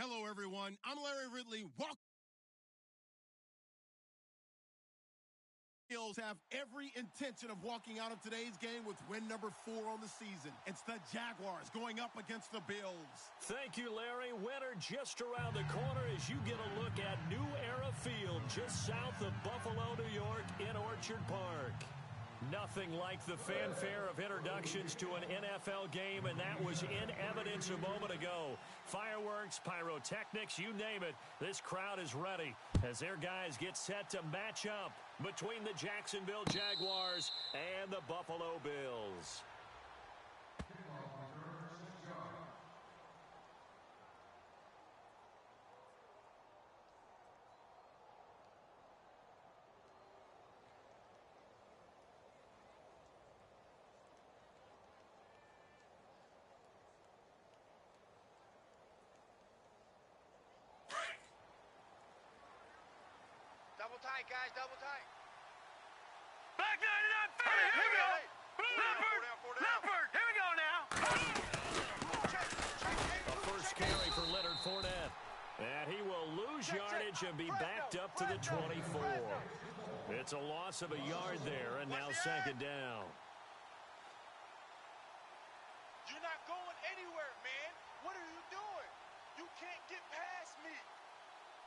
Hello, everyone. I'm Larry Ridley. Welcome. Bills have every intention of walking out of today's game with win number 4 on the season. It's the Jaguars going up against the Bills. Thank you, Larry. Winter just around the corner as you get a look at New Era Field just south of Buffalo, New York in Orchard Park. Nothing like the fanfare of introductions to an NFL game, and that was in evidence a moment ago. Fireworks, pyrotechnics, you name it. This crowd is ready as their guys get set to match up between the Jacksonville Jaguars and the Buffalo Bills. Double tight, guys, double tight. Back 99, Philly, here we go. Leopard, here we go now. A first carry for Leonard Fournette. And he will lose yardage and be backed up to the 24. It's a loss of a yard there, and now second down. You're not going anywhere, man. What are you doing? You can't get past me.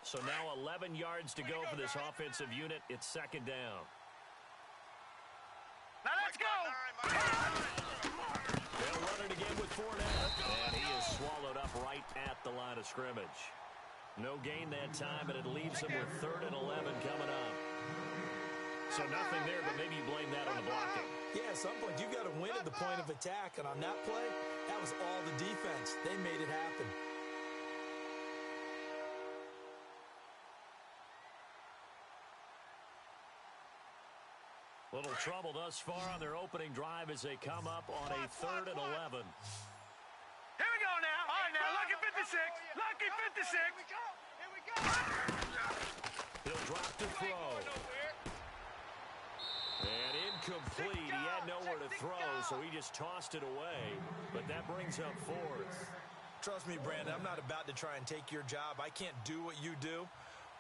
So now 11 yards to go for this offensive unit. It's second down. Now let's go. They'll run it again with Fournette. And he is swallowed up right at the line of scrimmage. No gain that time, and it leaves him with 3rd and 11 coming up. So nothing there, but maybe you blame that on the blocking. Yeah, at some point you've got to win at the point of attack. And on that play, that was all the defense. They made it happen. Little trouble thus far on their opening drive as they come up on a 3rd and 11. Here we go now. All right, now, lucky 56. Lucky 56. Here we go. He'll drop to throw. And incomplete. He had nowhere to throw, so he just tossed it away. But that brings up 4th. Trust me, Brandon, I'm not about to try and take your job. I can't do what you do.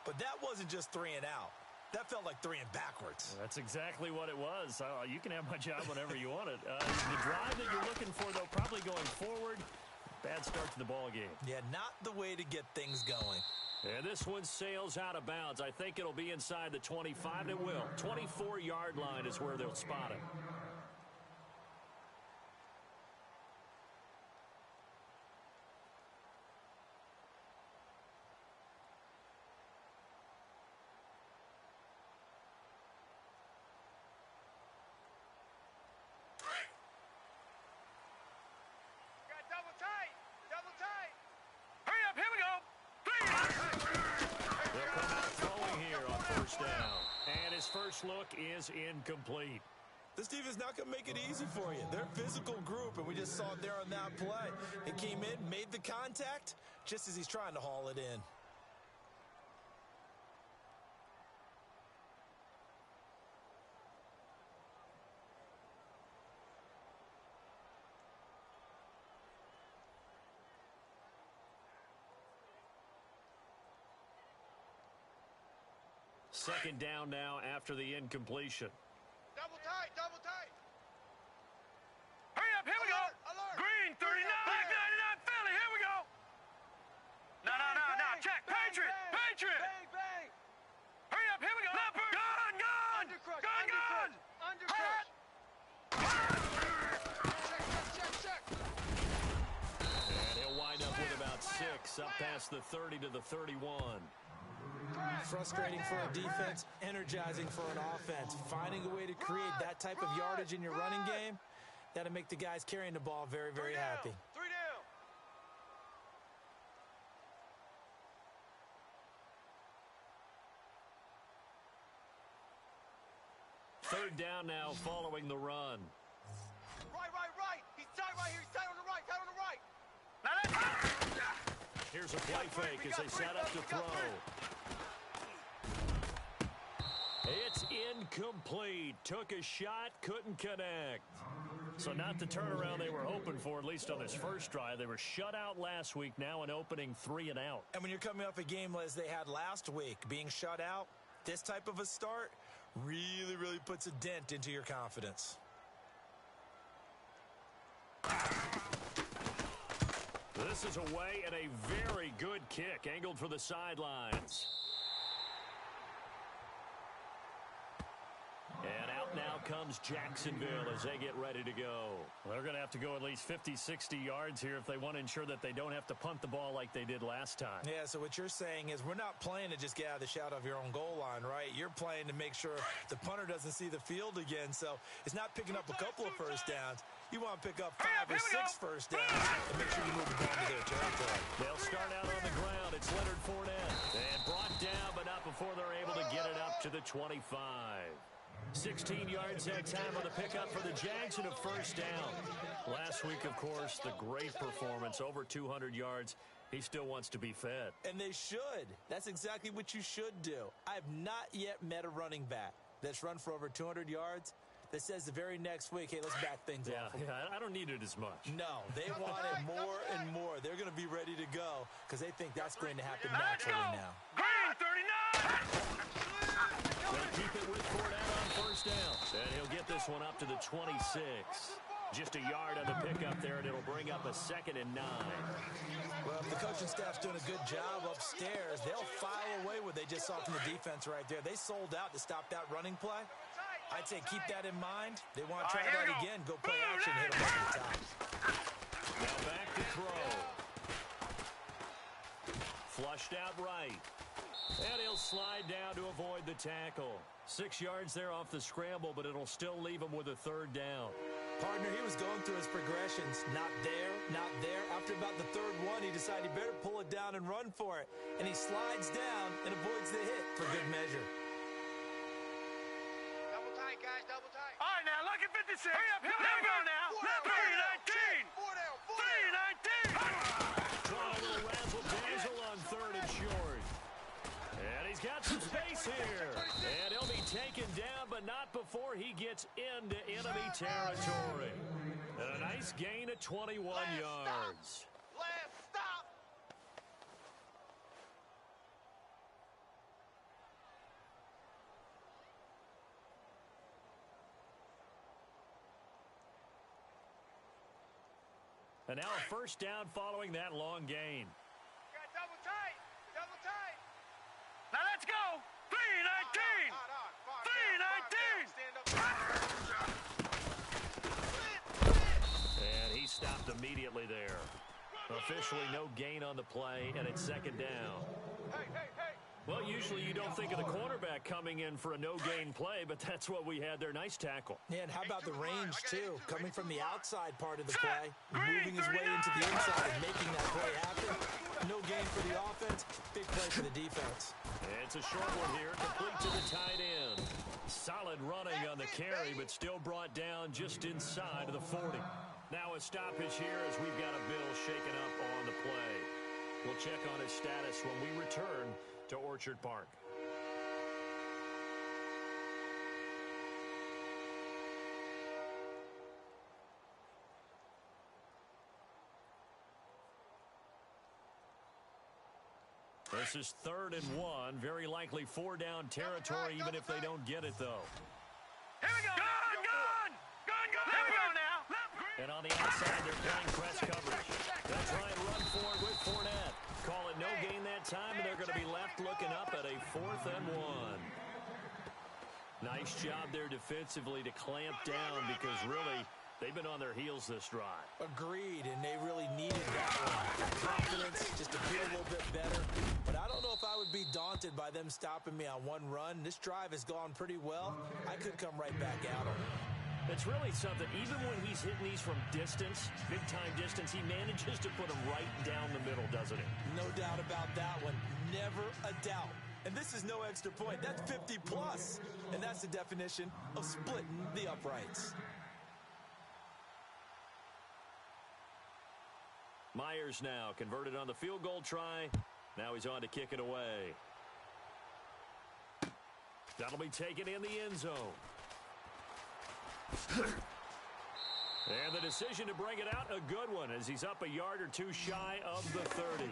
But that wasn't just 3 and out. That felt like 3 and backwards. That's exactly what it was. You can have my job whenever you want it. The drive that you're looking for, though, probably going forward. Bad start to the ball game. Yeah, not the way to get things going. And this one sails out of bounds. I think it'll be inside the 25. It will. 24-yard line is where they'll spot it. First look is incomplete. This defense is not going to make it easy for you. They're a physical group, and we just saw it there on that play. It came in, made the contact, just as he's trying to haul it in. Second down now after the incompletion. Double tight, double tight. Hurry up, here we go. Alert. Green, 39. Black 99, Philly, here we go. No, check. Patriot. Bang, bang. Hurry up, here we go. Leopard. Gun. Undercrush. Check. And he'll wind up with about 6 up past the 30 to the 31. Frustrating for a defense, energizing for an offense. Finding a way to create that type of yardage in your running game, that'll make the guys carrying the ball very, very happy. 3 down. Third down now following the run. Right. He's tight right here. He's tight on the right. Now let's go. Here's a play fake as they set up to throw. It's incomplete. Took a shot, couldn't connect. So not the turnaround they were hoping for, at least on this first drive. They were shut out last week, now an opening 3 and out. And when you're coming off a game as they had last week, being shut out, this type of a start really, really puts a dent into your confidence. This is away and a very good kick, angled for the sidelines. And out now comes Jacksonville as they get ready to go. They're going to have to go at least 50, 60 yards here if they want to ensure that they don't have to punt the ball like they did last time. Yeah, so what you're saying is we're not playing to just get out of the shadow of your own goal line, right? You're playing to make sure the punter doesn't see the field again. So it's not picking up a couple of first downs. You want to pick up 5 or 6 first downs and make sure you move the ball into their territory. They'll start out on the ground. It's Leonard Fournette. And brought down, but not before they're able to get it up to the 25. 16 yards that time on the pickup for the Jags and a first down. Last week, of course, the great performance, over 200 yards. He still wants to be fed. And they should. That's exactly what you should do. I have not yet met a running back that's run for over 200 yards that says the very next week, hey, let's back things off. Yeah, I don't need it as much. No, they want it more and more. They're going to be ready to go because they think that's going to happen naturally now. Green 39! They'll keep it with Fournette on first down. And he'll get this one up to the 26. Just a yard on the pickup there, and it'll bring up a 2nd and 9. Well, if the coaching staff's doing a good job upstairs, they'll file away what they just saw from the defense right there. They sold out to stop that running play. I'd say keep that in mind. They want to try that again. Go play action, hit them over the top. Now back to throw. Flushed out right. And he'll slide down to avoid the tackle. 6 yards there off the scramble, but it'll still leave him with a 3rd down. Partner, he was going through his progressions. Not there, not there. After about the 3rd one, he decided he better pull it down and run for it. And he slides down and avoids the hit for good measure. Double tight, guys, double tight. All right, now, look at 56. Hurry up, here we go now. 319. 319. Trying a little razzle-dazzle on 3rd and short. And he's got some space here. And he'll be taken down, but not before he gets into enemy territory. And a nice gain of 21 yards. Last stop. And now a first down following that long gain. Got double tight. Double tight. Now let's go. 319. 319. And he stopped immediately there. Officially no gain on the play, and it's 2nd down. Hey, hey, hey. Well, usually you don't think of the cornerback coming in for a no-gain play, but that's what we had there. Nice tackle. Yeah, and how about the range, too? Coming from the outside part of the play, moving his way into the inside and making that play happen. No gain for the offense, big play for the defense. It's a short one here, complete to the tight end. Solid running on the carry, but still brought down just inside of the 40. Now a stoppage here as we've got a Bill shaken up on the play. We'll check on his status when we return to Orchard Park. This is 3rd and 1. Very likely 4-down territory, even if they don't get it, though. Here we go. Gun. Here we go now. And on the outside, they're playing press coverage. They'll try and run forward with Fournette. Call it no gain that time, and they're going to be left looking up at a 4th and 1. Nice job there defensively to clamp down because really they've been on their heels this drive. Agreed, and they really needed that one. Confidence just to feel a little bit better. But I don't know if I would be daunted by them stopping me on one run. This drive has gone pretty well. I could come right back at them. It's really something. Even when he's hitting these from distance, big-time distance, he manages to put them right down the middle, doesn't he? No doubt about that one. Never a doubt. And this is no extra point. That's 50+. And that's the definition of splitting the uprights. Myers now converted on the field goal try. Now he's on to kick it away. That'll be taken in the end zone. And the decision to bring it out, a good one, as he's up a yard or two shy of the 30.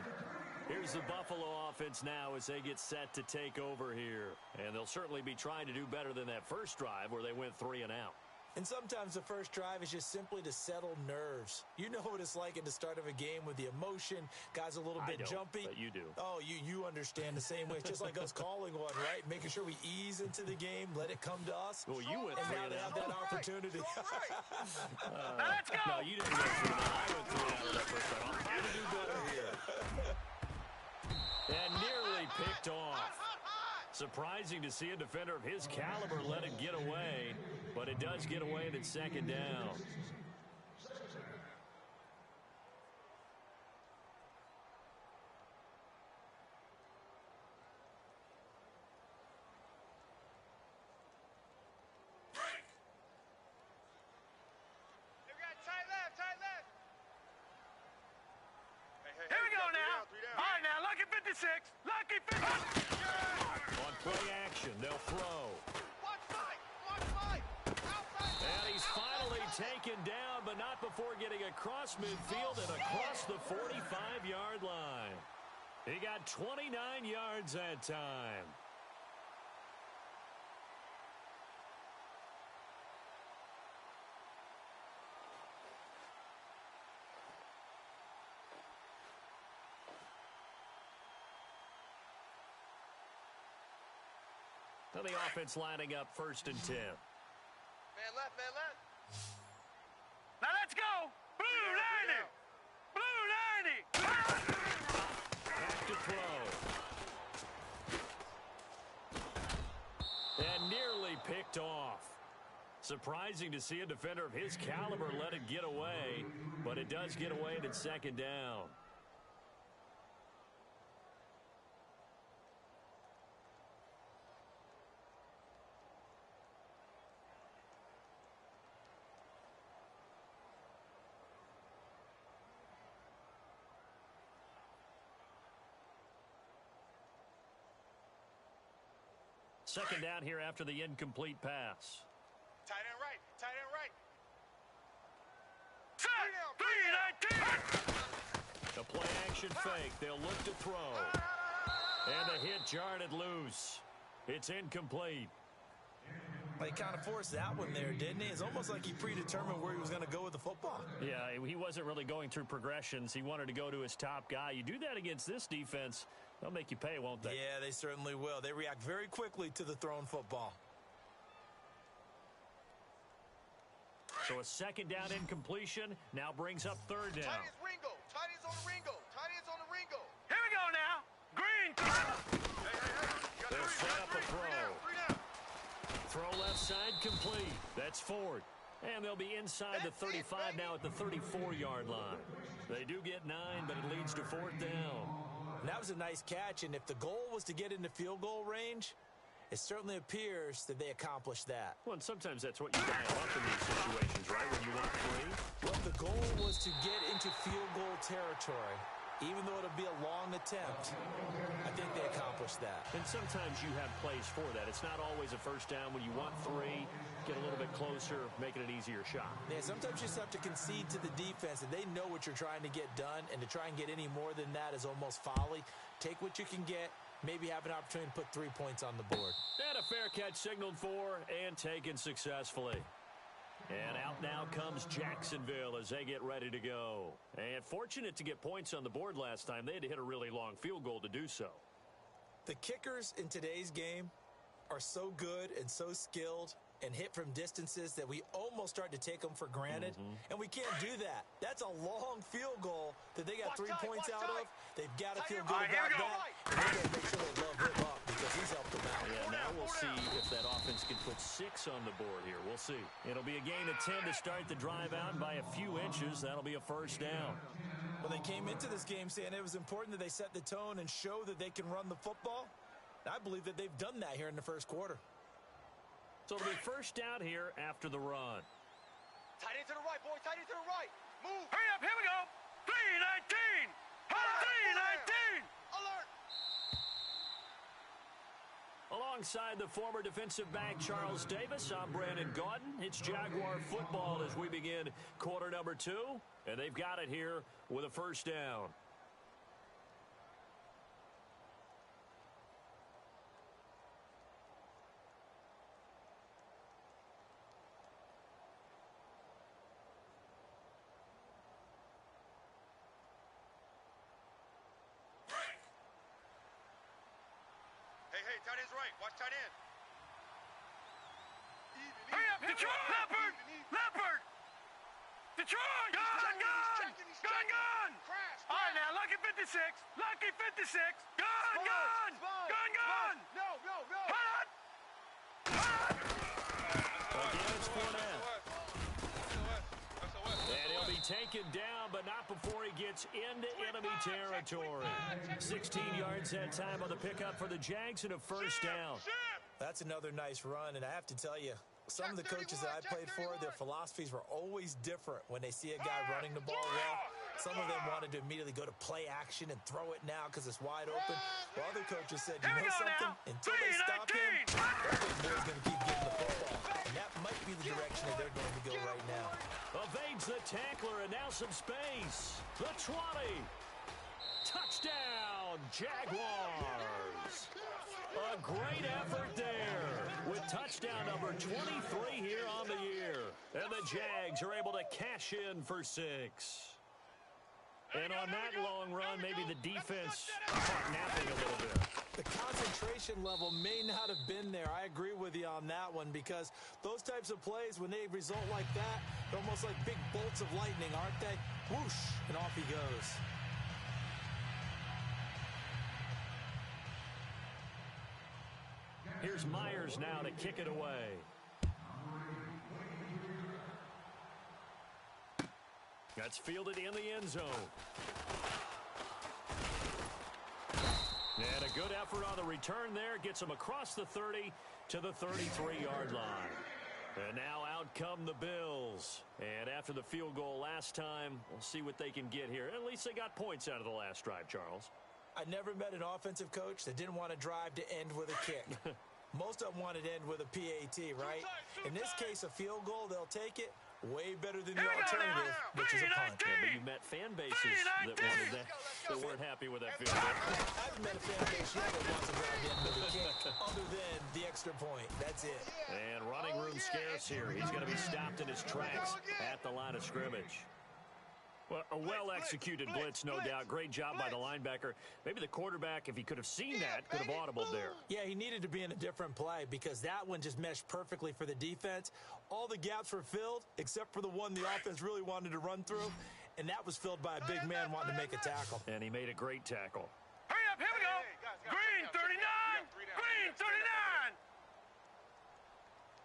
Here's the Buffalo offense now as they get set to take over here. And they'll certainly be trying to do better than that first drive where they went 3 and out. And sometimes the first drive is just simply to settle nerves. You know what it's like at the start of a game with the emotion. Guys a little bit jumpy. But you do. Oh, you understand the same way. It's just like us calling one, right? Making sure we ease into the game, let it come to us. Well, you went and 3 now and they have out. that opportunity. Let's go. No, you didn't go 3 and out. I went 3 and out of that first drive. I'll try to do better here. And nearly picked off. Surprising to see a defender of his caliber let it get away, but it does get away and it's second down. Here we go now. All right, now, lucky 56. Lucky 56. On play action, they'll throw. And he's finally taken down, but not before getting across midfield and across the 45-yard line. He got 29 yards that time. Now the offense lining up 1st and 10. Man left, man left. Now let's go. Blue 90. Blue 90. Back to throw. And nearly picked off. Surprising to see a defender of his caliber let it get away, but it does get away and it's second down. Second down here after the incomplete pass. Tight end right. Tight end right. Set. 319. The play action fake. They'll look to throw. And the hit jarred it loose. It's incomplete. He kind of forced that one there, didn't he? It's almost like he predetermined where he was going to go with the football. Yeah, he wasn't really going through progressions. He wanted to go to his top guy. You do that against this defense, they'll make you pay, won't they? Yeah, they certainly will. They react very quickly to the thrown football. So a second down incompletion now brings up 3rd down. Tight end's Ringo. Tight end's on the Ringo. Tight end's on the Ringo. Here we go now. Green. They'll set up a throw. 3 down. Throw left side complete. That's Ford. And they'll be inside the 35 now at the 34-yard line. They do get 9, but it leads to 4th down. And that was a nice catch, and if the goal was to get into field goal range, it certainly appears that they accomplished that. Well, and sometimes that's what you dial up in these situations, right, when you want 3. Well, the goal was to get into field goal territory. Even though it'll be a long attempt, I think they accomplished that. And sometimes you have plays for that. It's not always a first down. When you want 3, get a little bit closer, make it an easier shot. Yeah, sometimes you just have to concede to the defense, and they know what you're trying to get done, and to try and get any more than that is almost folly. Take what you can get, maybe have an opportunity to put 3 points on the board. And a fair catch signaled for and taken successfully. And out now comes Jacksonville as they get ready to go. And fortunate to get points on the board last time. They had to hit a really long field goal to do so. The kickers in today's game are so good and so skilled and hit from distances that we almost start to take them for granted. And we can't do that. That's a long field goal that they got 3 points out of. They've got to feel good about that. And they got to make sure they love him up because he's helped them out. Yeah, now we'll see if that offense can put 6 on the board here. We'll see. It'll be a gain of 10 to start the drive out, and by a few inches, that'll be a first down. Well, they came into this game saying it was important that they set the tone and show that they can run the football. I believe that they've done that here in the first quarter. So it'll be first down here after the run. Tight end to the right, boys. Tight end to the right. Move. Hurry up. Here we go. 319. 319. Alert. Along Alongside the former defensive back Charles Davis, I'm Brandon Gaudin. It's Jaguar football as we begin quarter number 2, and they've got it here with a first down. Hey, tight end's right. Watch tight end. Hurry up, Detroit! Leopard! Leopard! Detroit! Gun! All right, now, Lucky 56. Lucky 56. Gun! No. Hut! Again, it's Fournette. And he'll be taken down, but not before he gets into enemy territory. 16 yards that time on the pickup for the Jags and a first down. That's another nice run, and I have to tell you, some of the coaches that I played for, their philosophies were always different when they see a guy running the ball well. Some of them wanted to immediately go to play action and throw it now because it's wide open. While other coaches said, you know something? Until they stop him, that big boy's going to keep getting the football. And that might be the direction that they're going to go right now. Evades the tackler, and now some space. The 20. Touchdown, Jaguars. A great effort there with touchdown number 23 here on the year. And the Jags are able to cash in for 6. And on that long run, maybe the defense caught napping a little bit. The concentration level may not have been there. I agree with you on that one because those types of plays, when they result like that, they're almost like big bolts of lightning, aren't they? Whoosh, and off he goes. Here's Myers now to kick it away. That's fielded in the end zone. And a good effort on the return there. Gets him across the 30 to the 33-yard line. And now out come the Bills. And after the field goal last time, we'll see what they can get here. At least they got points out of the last drive, Charles. I never met an offensive coach that didn't want to drive to end with a kick. Most of them wanted to end with a PAT, right? In this case, a field goal, they'll take it. Way better than the alternative, which is a punt. Yeah, but you met fan bases that wanted that weren't happy with that field goal. I haven't met a fan base yet that wants to drive to end with a kick other than the extra point. That's it. And running room scarce here. He's going to be stopped in his tracks at the line of scrimmage. Well, a well-executed blitz, no doubt. Great job by the linebacker. Maybe the quarterback, if he could have seen that, could have audibled there. Yeah, he needed to be in a different play because that one just meshed perfectly for the defense. All the gaps were filled except for the one the offense really wanted to run through, and that was filled by a big man wanting to make a tackle. And he made a great tackle. Hurry up, here we go. Green 39. Green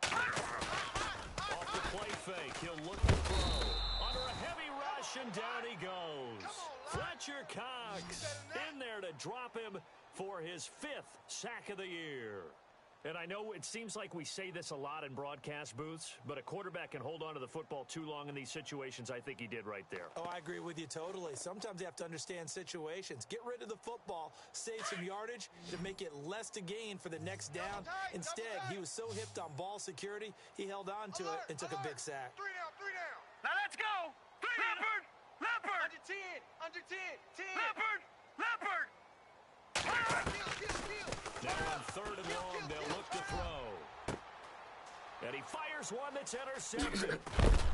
39. Off the play fake, he'll look to throw. Under a heavy rush, and down he goes. Fletcher Cox in there to drop him for his 5th sack of the year. And I know it seems like we say this a lot in broadcast booths, but a quarterback can hold on to the football too long in these situations. I think he did right there. Oh, I agree with you totally. Sometimes you have to understand situations. Get rid of the football, save some yardage to make it less to gain for the next down. Instead, he was so hipped on ball security, he held on to it and took a big sack. 3 down. Now let's go. Leopard. Under 10. Leopard. Now on 3rd and long, they'll look to throw. And he fires one that's intercepted.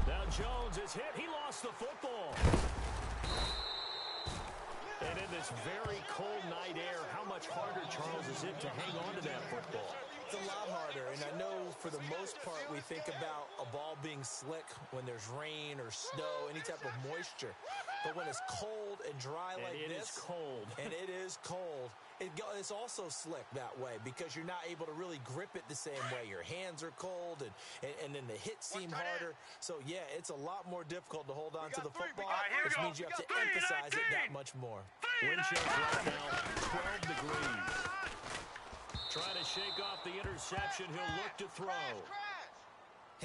Now Jones is hit. He lost the football. And in this very cold night air, how much harder, Charles, is it to hang on to that football? It's a lot harder, and I know for the most part we think about a ball being slick when there's rain or snow, any type of moisture. But when it's cold and dry like this, it is cold. And it is cold, it's also slick that way because you're not able to really grip it the same way. Your hands are cold, and then the hits seem harder. So, yeah, it's a lot more difficult to hold on to the football, which means you have to emphasize it that much more. Wind chills right now, 12 degrees. Trying to shake off the interception. He'll look to throw.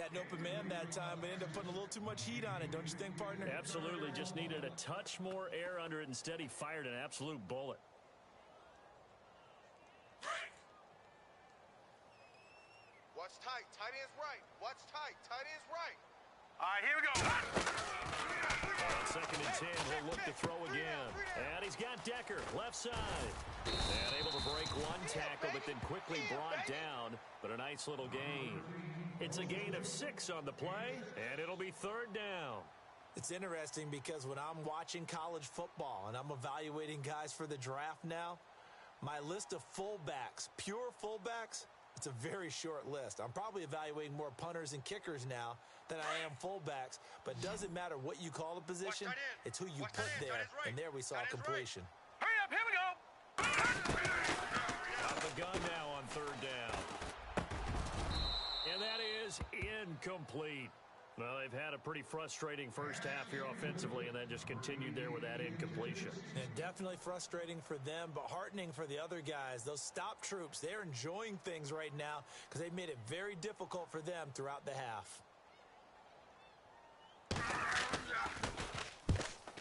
Had an open man that time, but ended up putting a little too much heat on it, don't you think, partner? Absolutely. Just needed a touch more air under it. Instead, he fired an absolute bullet. Watch tight. Tight is right. All right, here we go. On 2nd and 10, he'll look to throw again. And he's got Decker, left side. And able to break one tackle, but then quickly brought down. But a nice little gain. It's a gain of 6 on the play, and it'll be 3rd down. It's interesting because when I'm watching college football and I'm evaluating guys for the draft now, my list of fullbacks, pure fullbacks, it's a very short list. I'm probably evaluating more punters and kickers now than I am fullbacks, but it doesn't matter what you call the position, it's who you put there, and there we saw completion. Hurry up, here we go. Out of the gun now on 3rd down. And that is incomplete. Well, they've had a pretty frustrating first half here offensively, and then just continued there with that incompletion. And definitely frustrating for them, but heartening for the other guys. Those stop troops, they're enjoying things right now because they've made it very difficult for them throughout the half.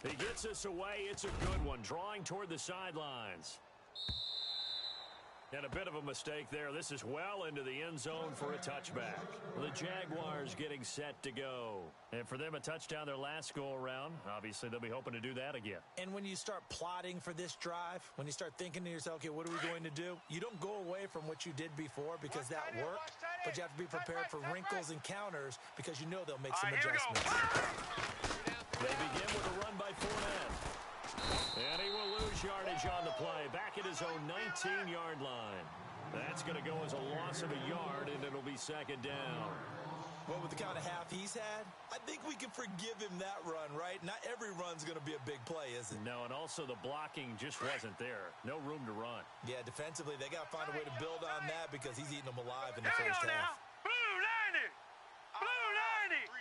He gets us away. It's a good one, drawing toward the sidelines. And a bit of a mistake there. This is well into the end zone for a touchback. The Jaguars getting set to go. And for them, a touchdown their last go-around. Obviously, they'll be hoping to do that again. And when you start plotting for this drive, when you start thinking to yourself, okay, what are we going to do? You don't go away from what you did before because that worked, but you have to be prepared for wrinkles and counters because you know they'll make some adjustments. They begin with a run by Fournette. And he will lose yardage on the play, back at his own 19-yard line. That's going to go as a loss of a yard, and it'll be 2nd down. Well, with the kind of half he's had, I think we can forgive him that run, right? Not every run's going to be a big play, is it? No, and also the blocking just wasn't there. No room to run. Yeah, defensively, they got to find a way to build on that because he's eating them alive in the Here we first go half. now. Blue 90. Blue 90.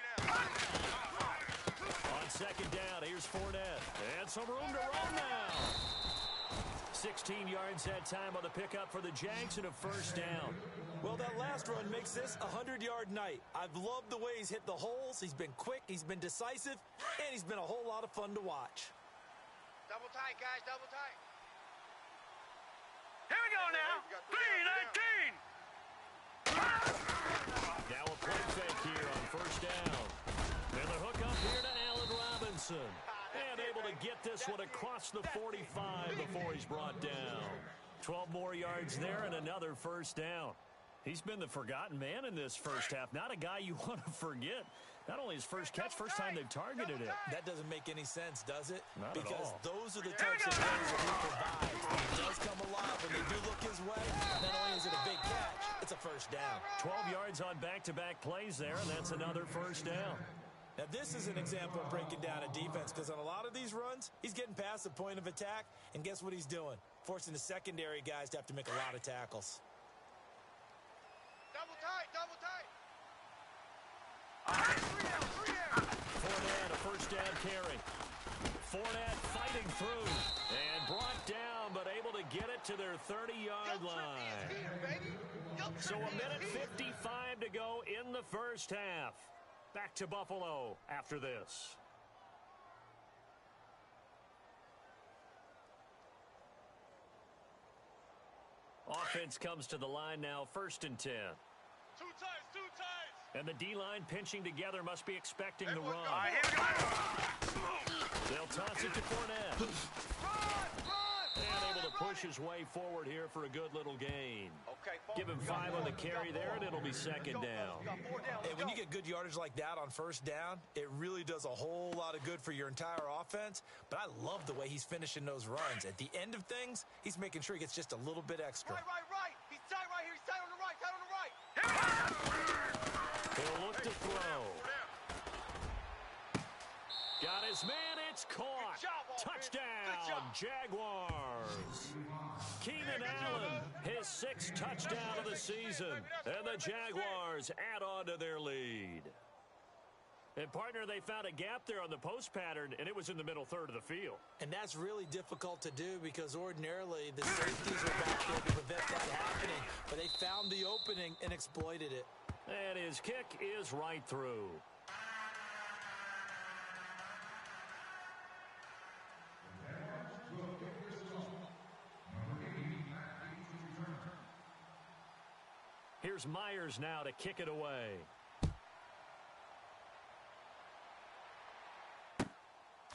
On 2nd down, here's Fournette. And some room to run now. 16 yards that time on the pickup for the Jags and a 1st down. Well, that last run makes this a 100-yard night. I've loved the way he's hit the holes. He's been quick, he's been decisive, and he's been a whole lot of fun to watch. Double tight, guys. Double tight. Here we go now. 319. Now a play fake here on 1st down. And the hook up here to Allen Robinson. And able to get this one across the 45 before he's brought down. 12 more yards there and another 1st down. He's been the forgotten man in this first half. Not a guy you want to forget. Not only his first catch, first time they've targeted it. That doesn't make any sense, does it? Not because at all. Those are the types of plays that he provides. When he does come alive, when they do look his way, not only is it a big catch, it's a 1st down. 12 yards on back-to-back plays there, and that's another 1st down. Now, this is an example of breaking down a defense because on a lot of these runs, he's getting past the point of attack, and guess what he's doing? Forcing the secondary guys to have to make a lot of tackles. Double tight. Double tight. Fournette, a 1st down carry. Fournette fighting through and brought down, but able to get it to their 30-yard line. So a minute 55 to go in the first half. Back to Buffalo after this. Offense comes to the line now, 1st and 10. Two tights. And the D-line pinching together must be expecting the run. All right, here we go. They'll toss it to Fournette. And able to push his way forward here for a good little gain. Give him 5 on the carry there, and it'll be 2nd down. And when you get good yardage like that on 1st down, it really does a whole lot of good for your entire offense. But I love the way he's finishing those runs. At the end of things, he's making sure he gets just a little bit extra. Right. He's tight right here. He's tight on the right. Tight on the right. He'll look to throw. Got his man. It's caught. Touchdown, Jaguars. Keenan Allen, his 6th touchdown of the season. And the Jaguars add on to their lead. And, partner, they found a gap there on the post pattern, and it was in the middle third of the field. And that's really difficult to do because ordinarily the safeties are back there to prevent that happening. But they found the opening and exploited it. And his kick is right through. Here's Myers now to kick it away.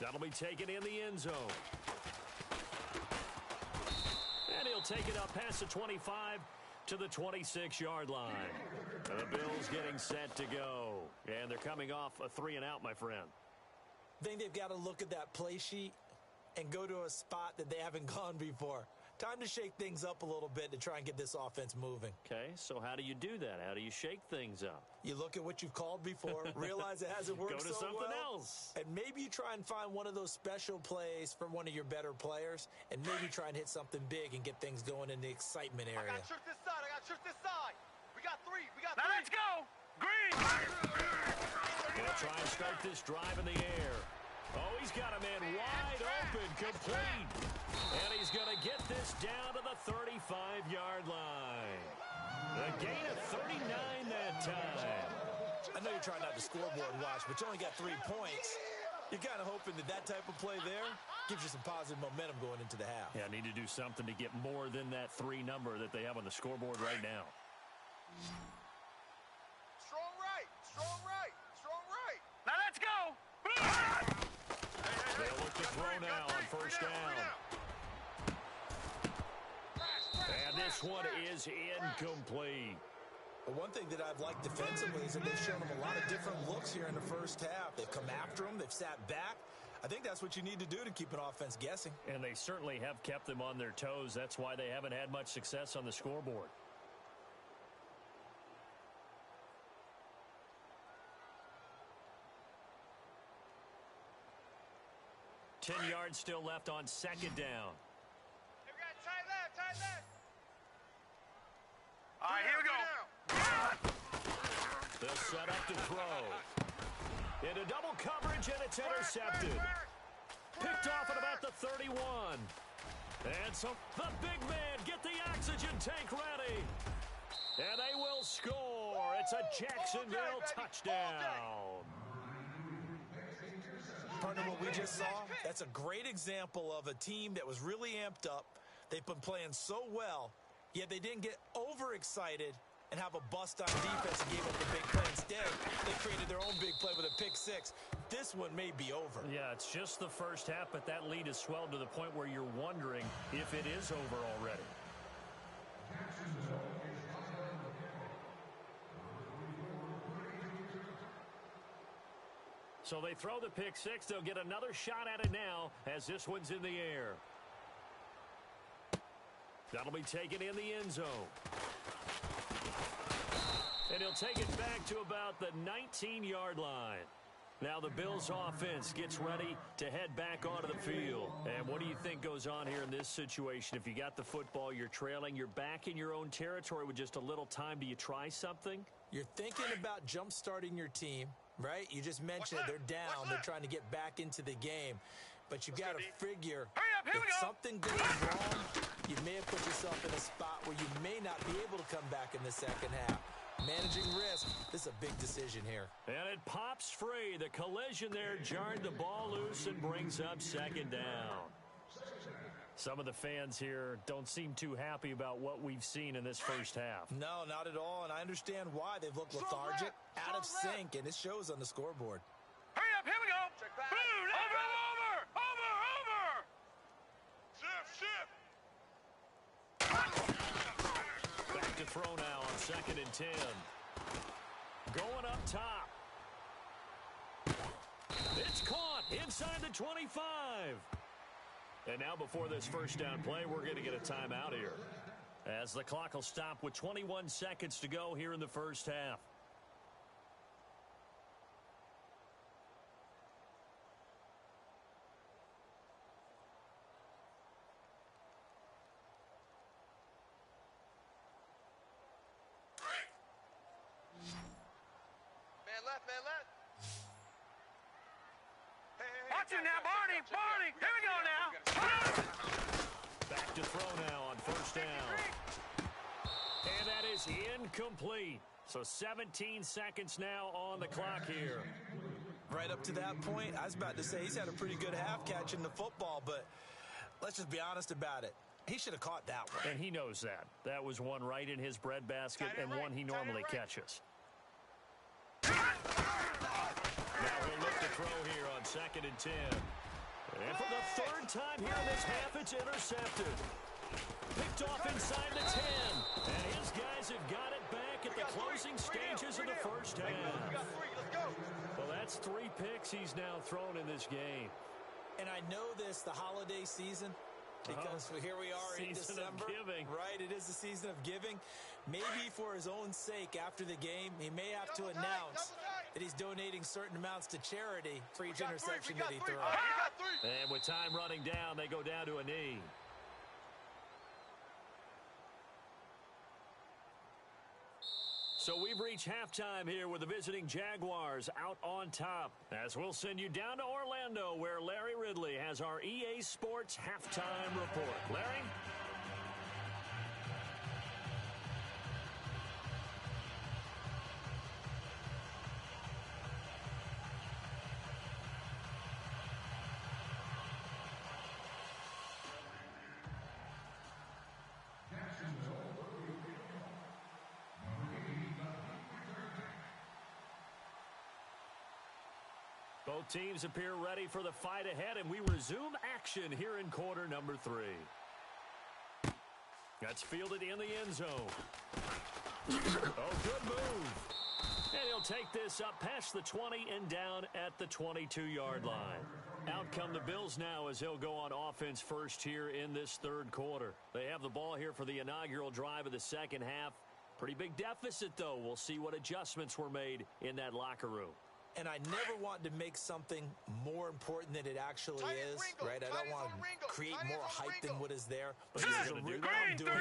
That'll be taken in the end zone. And he'll take it up past the 25 to the 26-yard line. And the Bills getting set to go. And they're coming off a 3-and-out, my friend. I think they've got to look at that play sheet and go to a spot that they haven't gone before. Time to shake things up a little bit to try and get this offense moving. Okay, so how do you do that? How do you shake things up? You look at what you've called before, realize it hasn't worked so well. Go to something else. And maybe you try and find one of those special plays for one of your better players, and maybe try and hit something big and get things going in the excitement area. I got trick this side. We got three. Now let's go. Green. Gonna try and start this drive in the air. Oh, he's got a man wide open, complete. And he's going to get this down to the 35-yard line. A gain of 39 that time. I know you're trying not to scoreboard watch, but you only got 3 points. You're kind of hoping that type of play there gives you some positive momentum going into the half. Yeah, need to do something to get more than that 3 number that they have on the scoreboard right now. Strong right. Now let's go. They'll look to throw now on first down. And this one is incomplete. But one thing that I've liked defensively is that they've shown them a lot of different looks here in the first half. They've come after them. They've sat back. I think that's what you need to do to keep an offense guessing. And they certainly have kept them on their toes. That's why they haven't had much success on the scoreboard. Ten yards still left on second down. Hey, we got tight left. All right, here we go. The setup to throw. Into double coverage, and it's intercepted. Picked off at about the 31. And so the big man, get the oxygen tank ready. And they will score. It's a Jacksonville touchdown. Partner, what we just saw, that's a great example of a team that was really amped up. They've been playing so well, yet they didn't get overexcited and have a bust on defense and gave up the big play. Instead, they created their own big play with a pick 6. This one may be over. Yeah, it's just the first half, but that lead has swelled to the point where you're wondering if it is over already. So they throw the pick 6. They'll get another shot at it now as this one's in the air. That'll be taken in the end zone. And he'll take it back to about the 19-yard line. Now the Bills offense gets ready to head back onto the field. And what do you think goes on here in this situation? If you got the football, you're trailing, you're back in your own territory with just a little time. Do you try something? You're thinking about jump-starting your team, right? You just mentioned it. They're down. They're trying to get back into the game. But you've got to figure if something goes wrong, you may have put yourself in a spot where you may not be able to come back in the second half. Managing risk, this is a big decision here. And it pops free. The collision there jarred the ball loose and brings up second down. Some of the fans here don't seem too happy about what we've seen in this first half. No, not at all, and I understand why. They've looked lethargic, out of sync, and it shows on the scoreboard. Hurry up, here we go. Boom, over. Shift. Back to throw now on 2nd and 10. Going up top. It's caught inside the 25. And now before this first down play, we're going to get a timeout here, as the clock will stop with 21 seconds to go here in the first half. Man left. Watch it now, Barney. Here we go now. Back to throw now on first down. And that is incomplete. So 17 seconds now on the clock here. Right up to that point, I was about to say he's had a pretty good half catching the football, but let's just be honest about it. He should have caught that one. And he knows that. That was one right in his breadbasket and one he normally catches. Now he'll look to throw here on 2nd and 10. And for the third time here in this half, it's intercepted. Picked off inside the 10. And his guys have got it back at the closing stages of the first half. We got 3. Let's go. Well, that's 3 picks he's now thrown in this game. And I know this, the holiday season, because here we are in December. Season of giving. Right, it is the season of giving. Maybe for his own sake, after the game, he may have to announce that he's donating certain amounts to charity for each interception that he throws. And with time running down, they go down to a knee. So we've reached halftime here with the visiting Jaguars out on top. As we'll send you down to Orlando, where Larry Ridley has our EA Sports halftime report. Larry? Both teams appear ready for the fight ahead, and we resume action here in quarter number 3. That's fielded in the end zone. Oh, good move. And he'll take this up past the 20 and down at the 22-yard line. Out come the Bills now as they'll go on offense first here in this third quarter. They have the ball here for the inaugural drive of the second half. Pretty big deficit, though. We'll see what adjustments were made in that locker room. And I never want to make something more important than it actually is, right? I don't want to create more hype than what is there. But this is a really important drive.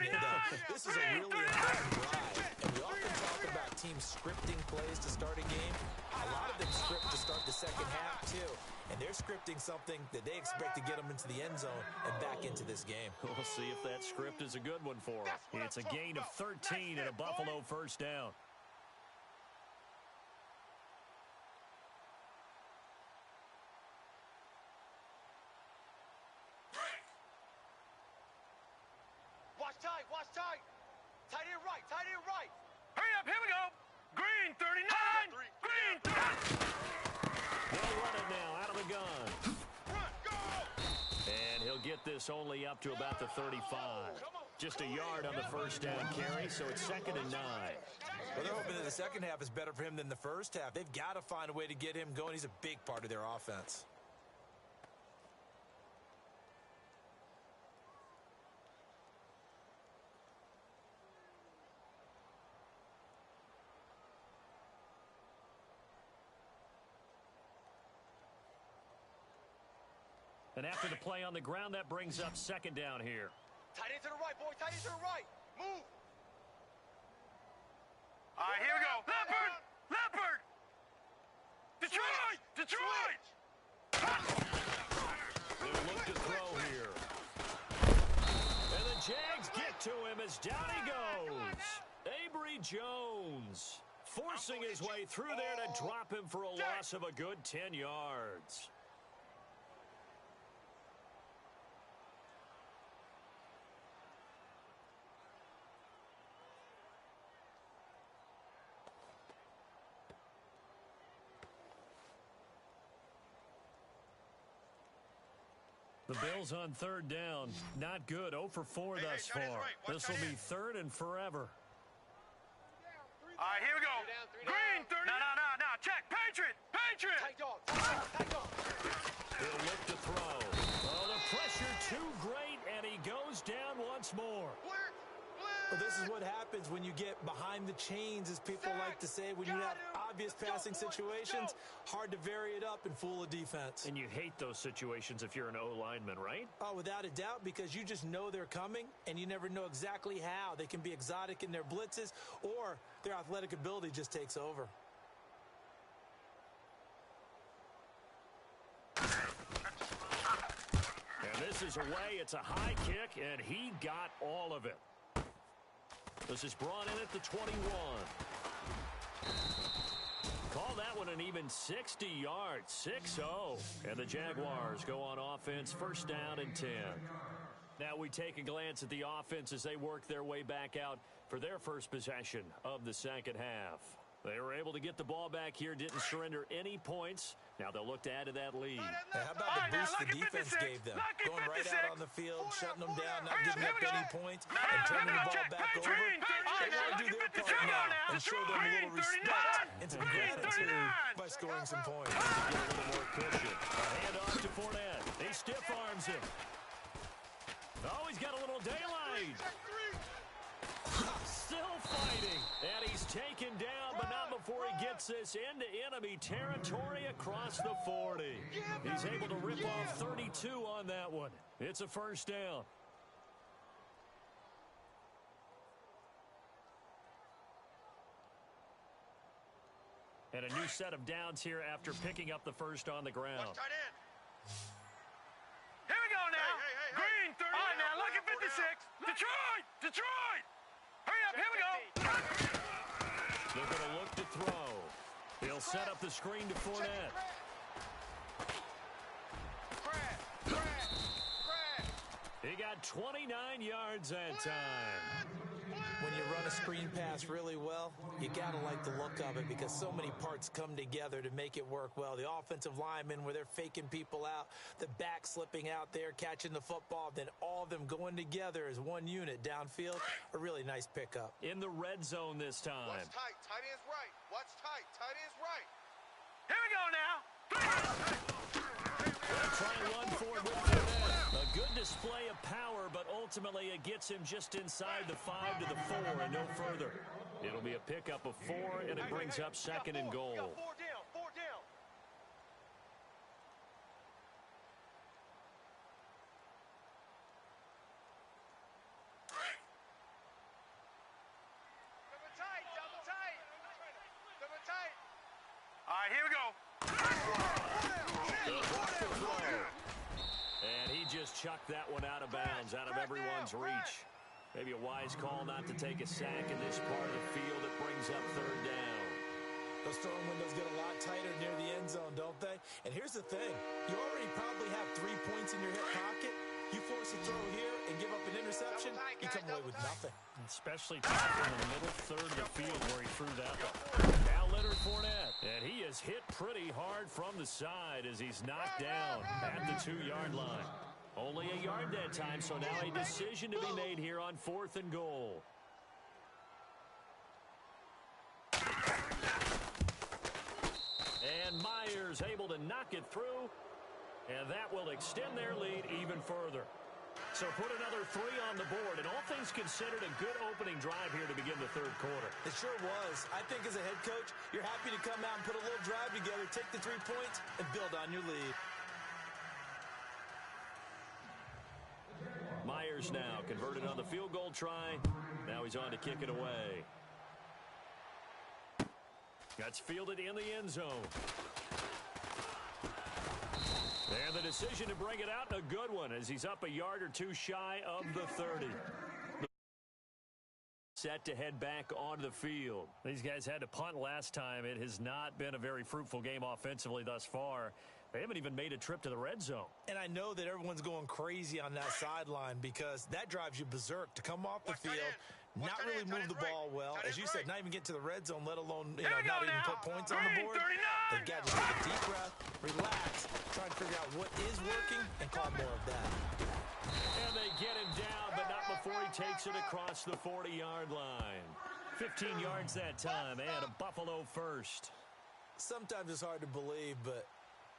And we often talk about teams scripting plays to start a game. A lot of them script to start the second half, too. And they're scripting something that they expect to get them into the end zone and back into this game. We'll see if that script is a good one for them. It's a gain of 13 and a Buffalo first down. Watch tight. Tight end right. Hurry up, here we go. Green 39. Green 39. They'll run it now out of the gun. Run, go. And he'll get this only up to about the 35. Just a yard on the first down carry, so it's 2nd and 9. Well, they're hoping that the second half is better for him than the first half. They've got to find a way to get him going. He's a big part of their offense. And after the play on the ground, that brings up 2nd down here. Tight end to the right, boy. Tight end to the right. Move. All right, here we go. Leopard. Detroit. They look to throw here. And the Jags get to him as down he goes. Avery Jones forcing his way through there to drop him for a loss of a good 10 yards. The Bills on 3rd down. Not good. 0 for 4 thus far. This will be 3rd and forever. All right, here we go. Green 30. No. Check. Patriot. Tight dog. He'll look to throw. Oh, the pressure too great, and he goes down once more. Well, this is what happens when you get behind the chains, as people like to say. When you have obvious passing situations, hard to vary it up and fool a defense. And you hate those situations if you're an O-lineman, right? Oh, without a doubt, because you just know they're coming, and you never know exactly how. They can be exotic in their blitzes, or their athletic ability just takes over. And this is away. It's a high kick, and he got all of it. This is brought in at the 21. Call that one an even 60 yards, 6-0. And the Jaguars go on offense, 1st down and 10. Now we take a glance at the offense as they work their way back out for their first possession of the second half. They were able to get the ball back here, didn't surrender any points. Now they'll look to add to that lead. Hey, how about the boost the defense gave them? Going right out on the field, shutting them down, not giving up any points, and turning the ball back over. They want to do their part now and show them a little respect and some gratitude by scoring some points. Get a little more cushion. A handoff to Fournette. He stiff arms him. Oh, he's got a little daylight. Still fighting. And he's taken down, but not before he gets this into enemy territory across the 40. He's able to rip off 32 on that one. It's a first down. And a new set of downs here after picking up the first on the ground. Here we go now. Green 30. All right, now look at 56. Detroit. Hurry up, here we go. They're going to look to throw. He'll set up the screen to Fournette. He got 29 yards that time. When you run a screen pass really well, you got to like the look of it because so many parts come together to make it work well. The offensive linemen, where they're faking people out, the back slipping out there, catching the football, then all of them going together as one unit downfield. A really nice pickup. In the red zone this time. Watch tight. Tight end's right. Watch tight. Tight end's right. Here we go now. Try and run forward with Fournette. A good display of power, but ultimately it gets him just inside the 5 to the 4 and no further. It'll be a pickup of 4, and it brings up second and goal. Four down. Double tight. All right, here we go. And he just chucked that one out of bounds, out of everyone's reach. Maybe a wise call not to take a sack in this part of the field. It brings up third down. Those throwing windows get a lot tighter near the end zone, don't they? And here's the thing. You already probably have 3 points in your hip pocket. You force a throw here and give up an interception, you come away with nothing. Especially in the middle third of the field where he threw that one. Now Leonard Fournette. And he is hit pretty hard from the side as he's knocked down at the 2-yard line. Only a yard that time, so now a decision to be made here on 4th and goal. And Myers able to knock it through, and that will extend their lead even further. So put another 3 on the board, and all things considered, a good opening drive here to begin the third quarter. It sure was. I think as a head coach, you're happy to come out and put a little drive together, take the 3 points, and build on your lead. Myers now converted on the field goal try. Now he's on to kick it away. That's fielded in the end zone. And the decision to bring it out, a good one, as he's up a yard or 2 shy of the 30. Set to head back onto the field. These guys had to punt last time. It has not been a very fruitful game offensively thus far. They haven't even made a trip to the red zone. And I know that everyone's going crazy on that sideline because that drives you berserk to come off the field, not really move the ball well. As you said, not even get to the red zone, let alone not even put points on the board. They've got to take a deep breath, relax, try and figure out what is working, and call more of that. And they get him down, but not before he takes it across the 40-yard line. 15 yards that time, and a Buffalo first. Sometimes it's hard to believe, but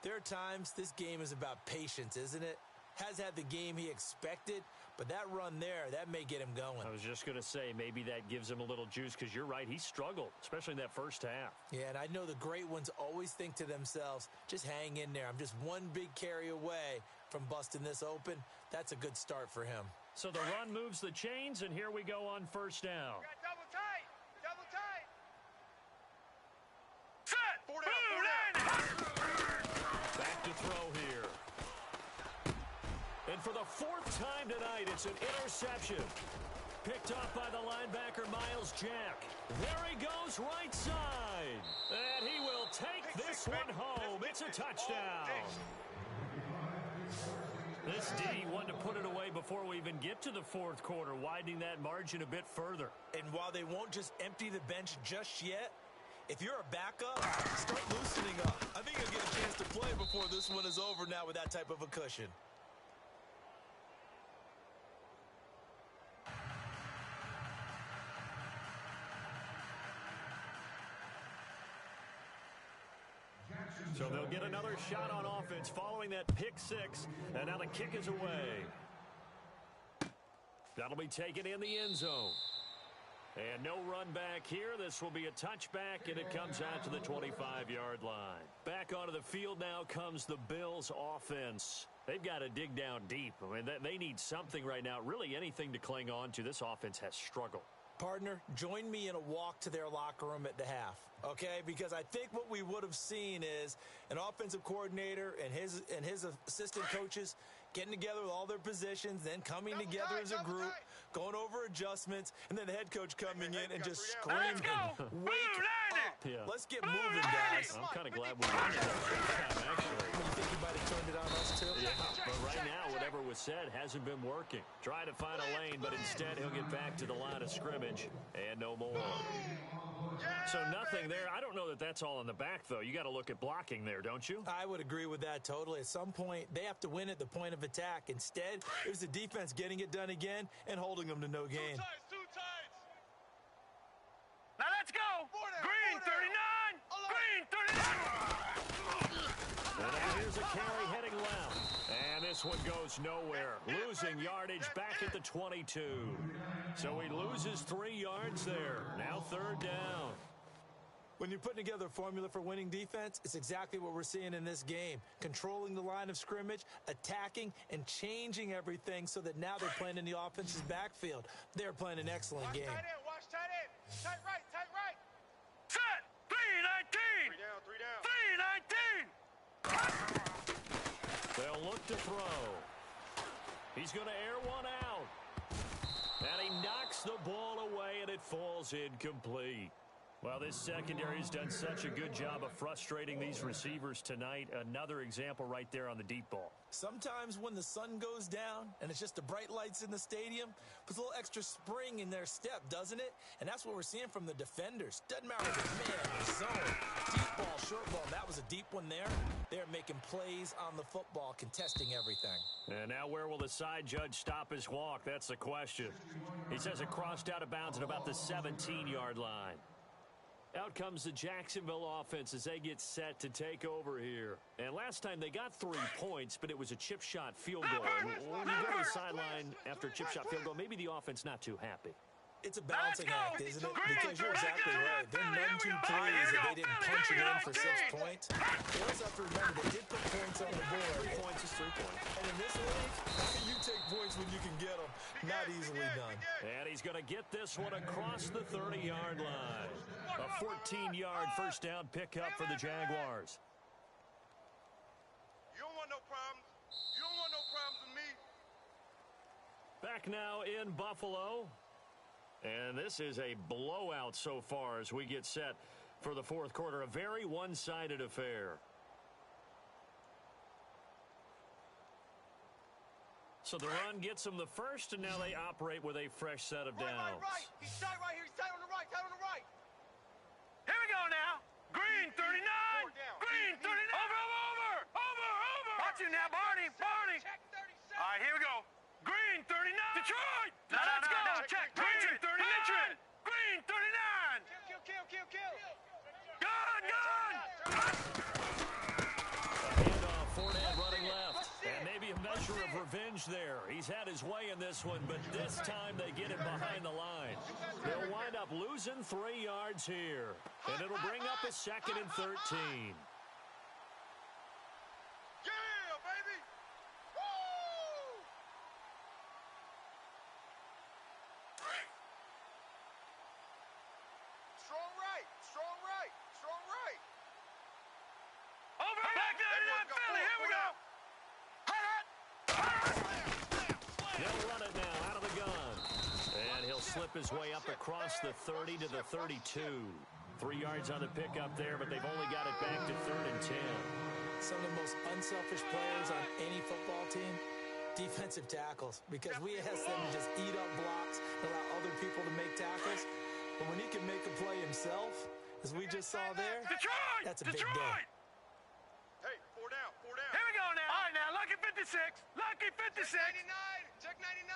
there are times this game is about patience, isn't it? Has had the game he expected, but that run there, that may get him going. I was just going to say, maybe that gives him a little juice, because you're right, he struggled, especially in that first half. Yeah, and I know the great ones always think to themselves, just hang in there. I'm just one big carry away from busting this open. That's a good start for him. So the run moves the chains, and here we go on first down. Double tight. Set. 4 down. Back to throw here. And for the 4th time tonight, it's an interception. Picked off by the linebacker, Miles Jack. There he goes, right side. And he will take this one home. It's a touchdown. This D wanted to put it away before we even get to the 4th quarter, widening that margin a bit further. And while they won't just empty the bench just yet, If you're a backup, start loosening up. I think you'll get a chance to play before this one is over now with that type of a cushion. So they'll get another shot on offense following that pick six. And now the kick is away. That'll be taken in the end zone. And no run back here. This will be a touchback, and it comes out to the 25-yard line. Back onto the field now comes the Bills offense. They've got to dig down deep. I mean, they need something right now, really anything to cling on to. This offense has struggled. Partner, join me in a walk to their locker room at the half, okay? Because I think what we would have seen is an offensive coordinator and his assistant coaches getting together with all their positions, then coming together as a group, going over adjustments, and then the head coach coming in and just screaming, wake up. Yeah. Let's get moving, guys. I'm kind of glad we won that actually. You think he might have turned it on us, too? Yeah, but right now, whatever was said hasn't been working. Try to find a lane, but instead he'll get back to the line of scrimmage and no more. So nothing there. I don't know that that's all in the back, though. You got to look at blocking there, don't you? I would agree with that totally. At some point, they have to win at the point of attack. Instead, it was the defense getting it done again and holding them to no gain. Two times. Now let's go. Green 39. Green 39. And now here's a carry heading left. And this one goes nowhere. Losing yardage back at the 22. So he loses 3 yards there. Now third down. When you're putting together a formula for winning defense, it's exactly what we're seeing in this game. Controlling the line of scrimmage, attacking, and changing everything so that now they're playing in the offense's backfield. They're playing an excellent game. Watch tight end. Tight right, tight right. Set. 319. Three down. 319. They'll look to throw. He's going to air one out. And he knocks the ball away, and it falls incomplete. Well, this secondary has done such a good job of frustrating these receivers tonight. Another example right there on the deep ball. Sometimes when the sun goes down and it's just the bright lights in the stadium, puts a little extra spring in their step, doesn't it? And that's what we're seeing from the defenders. Doesn't matter if it's man or zone, deep ball, short ball. That was a deep one there. They're making plays on the football, contesting everything. And now where will the side judge stop his walk? That's the question. He says it crossed out of bounds at about the 17-yard line. Out comes the Jacksonville offense as they get set to take over here. And last time they got 3 points, but it was a chip shot field goal. And when you go to the sideline after a chip shot field goal, maybe the offense not too happy. It's a balancing act, isn't it? Because you're exactly right. They're none too pleased that they didn't punch it in for 6 points. They also have to remember they did put points on the board. 3 points is 3 points. And in this league, you take points when you can get them. Not easily done. And he's going to get this one across the 30-yard line. A 14-yard first down pickup for the Jaguars. You don't want no problems. You don't want no problems with me. Back now in Buffalo. And this is a blowout so far as we get set for the fourth quarter. A very one-sided affair. So the run gets them the first, and now they operate with a fresh set of downs. Right. He's tight right here. He's tight on the right. Tight on the right. Here we go now. Green 39. Green 39. Over. Watch you now, Barney. Check 37. All right, here we go. Green 39. Detroit. Now let's go. Check. Green 39. Green 39. Kill. Good. Handoff, Fournette running left. And maybe a measure of revenge there. He's had his way in this one, but this time they get him behind the line. They'll wind up losing 3 yards here. And it'll bring up a 2nd and 13. Yeah, baby. Woo! Strong right. Over. Back 99 Philly. Here we go. They'll run it now out of the gun. And he'll slip his way up across the 30 to the 32. 3 yards on the pickup there, but they've only got it back to 3rd and 10. Some of the most unselfish players on any football team, defensive tackles, because we ask them to just eat up blocks and allow other people to make tackles. But when he can make a play himself, as we just saw there, Detroit! that's a big Detroit! day. Hey, 4 down, 4 down. Here we go now. All right, now, lucky 56. Lucky 56. Check 99.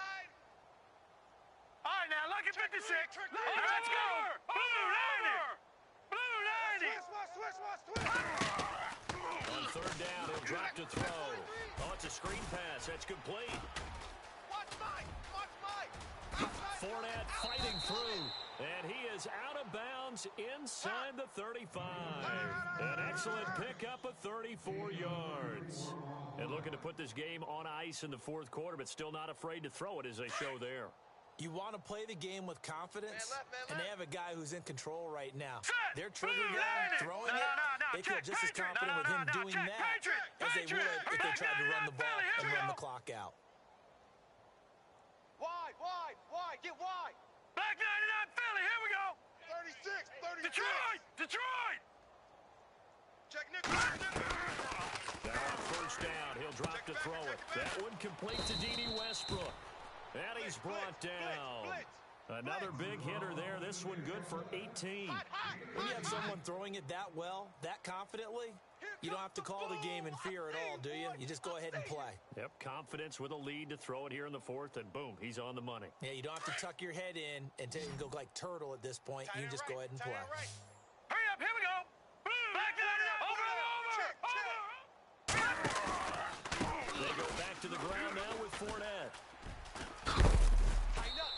All right, now, lucky 56. Trick All right, let's go. Blue 90. Blue 90. Switch. On third down, he'll drop to throw. Oh, it's a screen pass. That's complete. Watch Mike. Fournette fighting through. And he is out of bounds inside the 35. An excellent pickup of 34 yards. And looking to put this game on ice in the fourth quarter, but still not afraid to throw it as they show there. You want to play the game with confidence, Man left. and they have a guy who's in control right now. Set. Their trigger Blue guy 90. throwing No. it, they feel Check, just as Patriot. confident with him doing Check, that Patriot. as they would if they Back tried to run the ball Philly, here and we run go. the clock out. Wide. Get wide. Black 99 Philly, here we go. 36. Detroit. Check Nick. Now on first down, he'll drop to throw it. That one complete to D.D. Westbrook. And he's brought down. Another big hitter there. This one good for 18. When you have someone throwing it that well, that confidently, you don't have to call the game in fear at all, do you? You just go ahead and play. Yep, confidence with a lead to throw it here in the fourth, and boom, he's on the money. Yeah, you don't have to tuck your head in and go like turtle at this point. You can just go ahead and play. Hurry up, here we go. Black 99, over. They go back to the ground now with Fournette.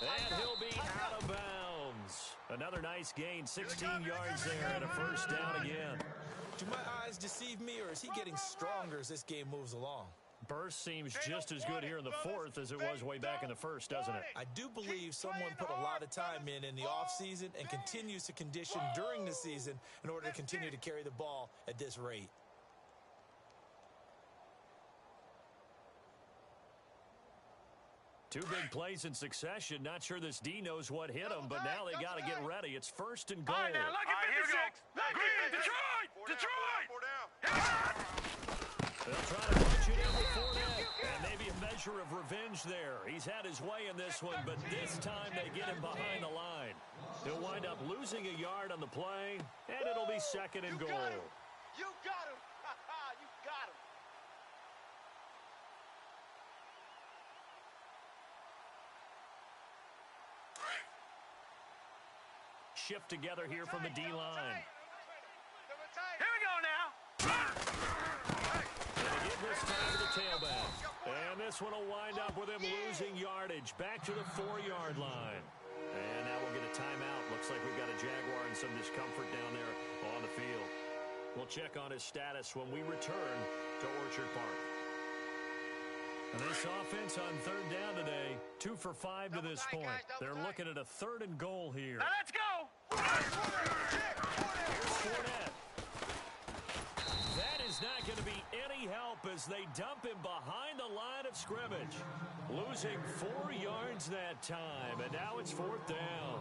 And he'll be out of bounds. Another nice gain, 16 yards there, and a first down again. Do my eyes deceive me, or is he getting stronger as this game moves along? Burst seems just as good here in the fourth as it was way back in the first, doesn't it? I do believe someone put a lot of time in the offseason and continues to condition during the season in order to continue to carry the ball at this rate. Two big plays in succession. Not sure this D knows what hit him, but now they got to get ready. It's first and goal. All right, now, lucky 56. Green, Detroit. They'll try to punch it in with Fournette. And maybe a measure of revenge there. He's had his way in this one, but this time they get him behind the line. He'll wind up losing a yard on the play, and it'll be second and goal. You got him. You got him. Shift together here from the D-line. Here we go now. They give this time to the tailback. And this one will wind up with him losing yardage back to the 4-yard line. And now we'll get a timeout. Looks like we've got a Jaguar in some discomfort down there on the field. We'll check on his status when we return to Orchard Park. And this offense on third down today, 2 for 5 to this point. They're looking at a third and goal here. Now let's go. Here's Fournette. That is not going to be any help as they dump him behind the line of scrimmage. Losing 4 yards that time, and now it's fourth down.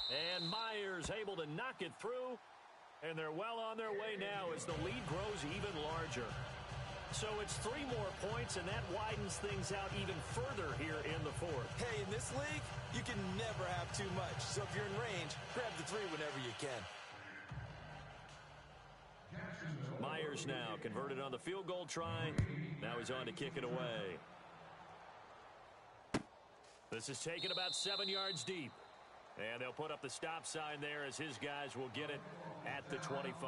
And Myers able to knock it through. And they're well on their way now as the lead grows even larger. So it's 3 more points, and that widens things out even further here in the fourth. Hey, in this league, you can never have too much. So if you're in range, grab the 3 whenever you can. Myers now converted on the field goal try. Now he's on to kick it away. This is taken about 7 yards deep. And they'll put up the stop sign there as his guys will get it at the 25.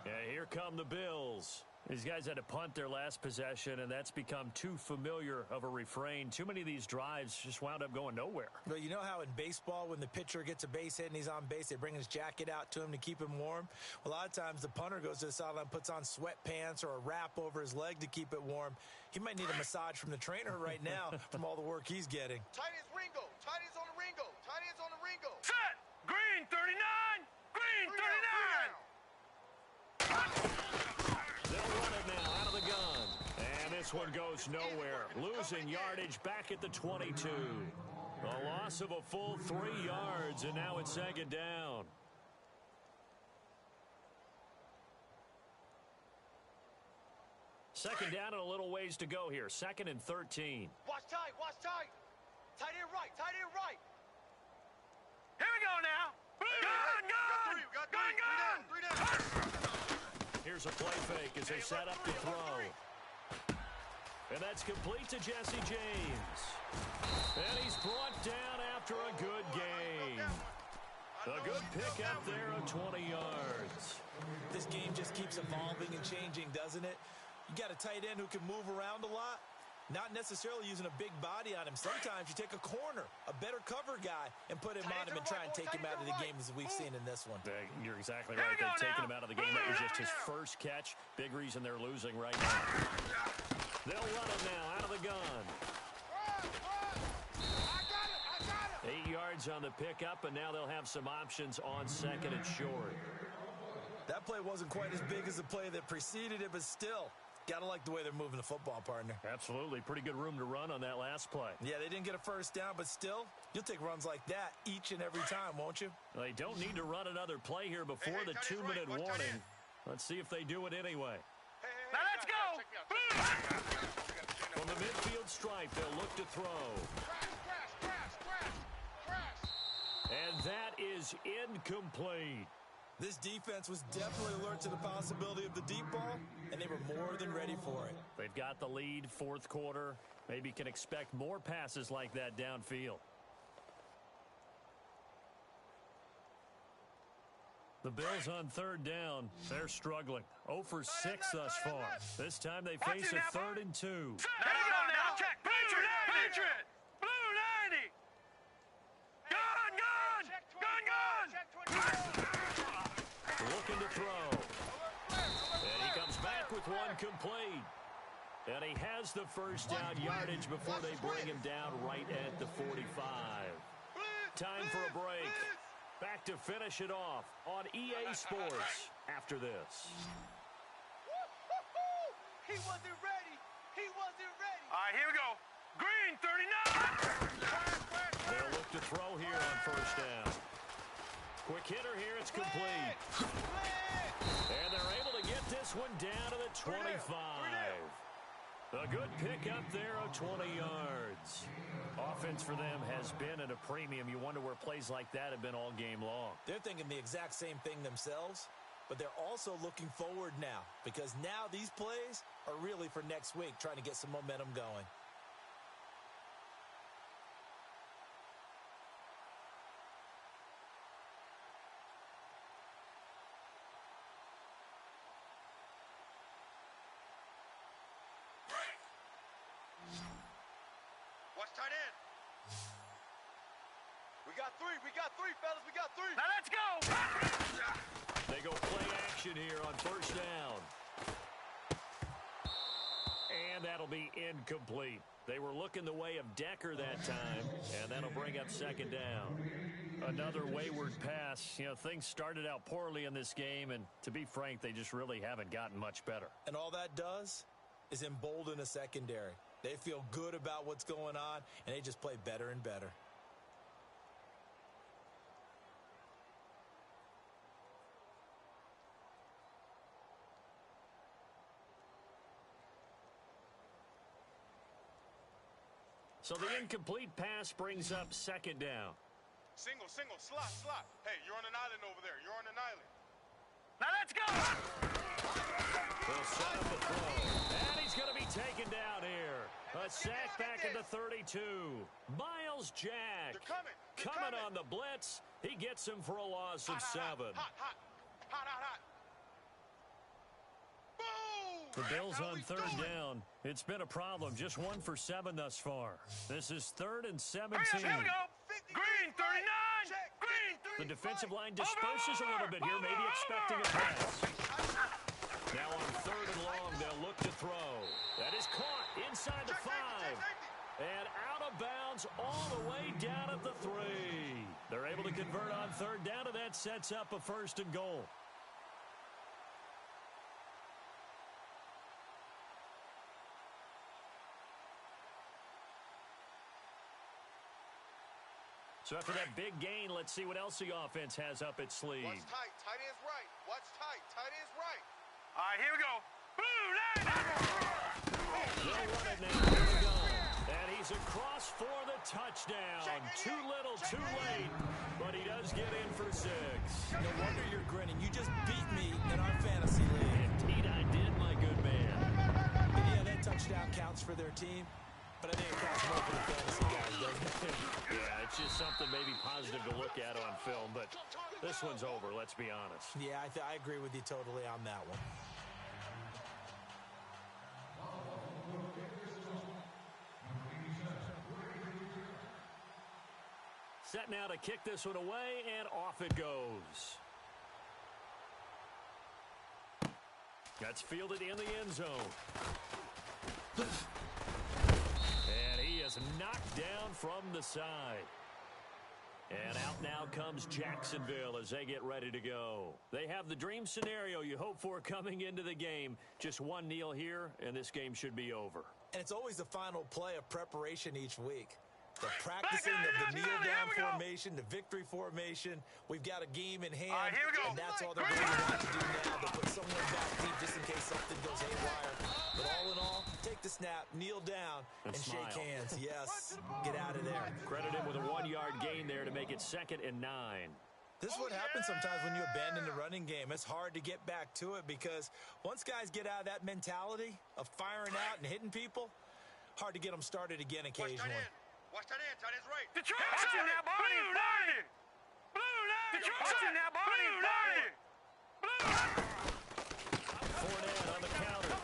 And here come the Bills. These guys had to punt their last possession, and that's become too familiar of a refrain. Too many of these drives just wound up going nowhere. Well, you know how in baseball, when the pitcher gets a base hit and he's on base, they bring his jacket out to him to keep him warm? Well, a lot of times the punter goes to the sideline, puts on sweatpants or a wrap over his leg to keep it warm. He might need a massage from the trainer right now from all the work he's getting. Tight ends Ringo. Tight ends on the Ringo. Tight ends on the Ringo. Set. Green 39. Green 39. They'll run it now out of the gun. And this one goes nowhere. Losing yardage back at the 22. A loss of a full 3 yards, and now it's second down. Second down and a little ways to go here. 2nd and 13. Watch tight. Watch tight. Tight end right, tight end right. Here we go now. Gun! Three down. Here's a play fake as they set up the throw. And that's complete to Jesse James. And he's brought down after a good gain. A good pick up there of 20 yards. This game just keeps evolving and changing, doesn't it? You got a tight end who can move around a lot, not necessarily using a big body on him. Sometimes you take a corner, a better cover guy, and put him on him and try and take him out of the game as we've seen in this one. You're exactly right. They've taken him out of the game. That was just his first catch. Big reason they're losing right now. They'll run it now out of the gun. I got him. 8 yards on the pickup, and now they'll have some options on second and short. That play wasn't quite as big as the play that preceded it, but still, gotta like the way they're moving the football, partner. Absolutely. Pretty good room to run on that last play. Yeah, they didn't get a first down, but still, you'll take runs like that each and every time, won't you? They don't need to run another play here before the 2-minute warning. Let's see if they do it anyway. Now let's go. From the midfield stripe, they'll look to throw. And that is incomplete. This defense was definitely alert to the possibility of the deep ball, and they were more than ready for it. They've got the lead, fourth quarter. Maybe can expect more passes like that downfield. The Bills on third down. They're struggling. 0 for 6 thus far. This time they face a 3rd and 2. There you go now. Check. Patriot. Blue 90. Gun. Looking to throw. And he comes back with one complete. And he has the first down yardage before they bring him down right at the 45. Time for a break. Back to finish it off on EA Sports after this. He wasn't ready. All right, here we go. Green 39. They'll look to throw here on first down. Quick hitter here. It's complete. And they're able to get this one down to the 25. A good pickup there of 20 yards. Offense for them has been at a premium. You wonder where plays like that have been all game long. They're thinking the exact same thing themselves, but they're also looking forward now because now these plays are really for next week, trying to get some momentum going. Watch tight end. We got three, fellas. We got three. Now let's go. They go play action here on first down. And that'll be incomplete. They were looking the way of Decker that time, and that'll bring up second down. Another wayward pass. You know, things started out poorly in this game, and to be frank, they just really haven't gotten much better. And all that does is embolden a secondary. They feel good about what's going on, and they just play better and better. So the incomplete pass brings up second down. Single, slot. Hey, you're on an island over there. You're on an island. Now let's go. They'll set up the throw. And he's going to be taken down here. A sack back at the 32. Miles Jack coming on the blitz. He gets him for a loss of 7. Hot. The Bills on third down. It's been a problem. Just 1 for 7 thus far. This is 3rd and 17. Here we go. Green 39. Green 39. The defensive line disperses a little bit here, maybe expecting a pass. Now on 3rd and long, they'll look to throw. That is caught inside the 5. And out of bounds all the way down at the 3. They're able to convert on third down, and that sets up a 1st and goal. So after that big gain, let's see what else the offense has up its sleeve. Watch tight. Tight end's right. Watch tight. Tight end's right. All right, here we go. Blue 90. They'll run it now. Here we go. And he's across for the touchdown. Too little, too late. But he does get in for 6. No wonder you're grinning. You just beat me in our fantasy league. Indeed I did, my good man. And yeah, that touchdown counts for their team. But I think it counts more for the fantasy guys, doesn't it? Yeah, it's just something maybe positive to look at on film. But this one's over, let's be honest. Yeah, I agree with you totally on that one. Set now to kick this one away, and off it goes. That's fielded in the end zone. And he is knocked down from the side. And out now comes Jacksonville as they get ready to go. They have the dream scenario you hope for coming into the game. Just one kneel here, and this game should be over. And it's always the final play of preparation each week. The practicing of the kneel-down formation, the victory formation. We've got a game in hand, and that's all they're going to want to do now, to put someone back deep just in case something goes haywire. But all in all, take the snap, kneel down, and shake hands. Yes, get out of there. Credit him with a 1-yard gain there to make it 2nd and 9. This is what happens sometimes when you abandon the running game. It's hard to get back to it because once guys get out of that mentality of firing out and hitting people, hard to get them started again occasionally. Watch that in, tight end's right. Detroit, watching that Barney, Barney. Blue line. Detroit, watching that Barney, Barney. Blue line. Fournette on the counter.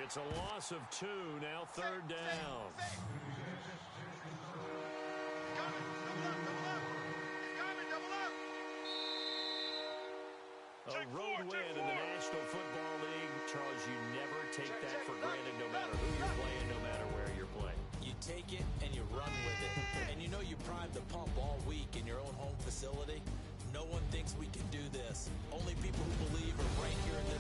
It's a loss of 2, now 3rd down. A road win in the National Football League. Charles, you never take that for granted no matter who you're playing, no matter where you're playing. You take it and you run with it. And you know you primed the pump all week in your own home facility. No one thinks we can do this. Only people who believe are right here in this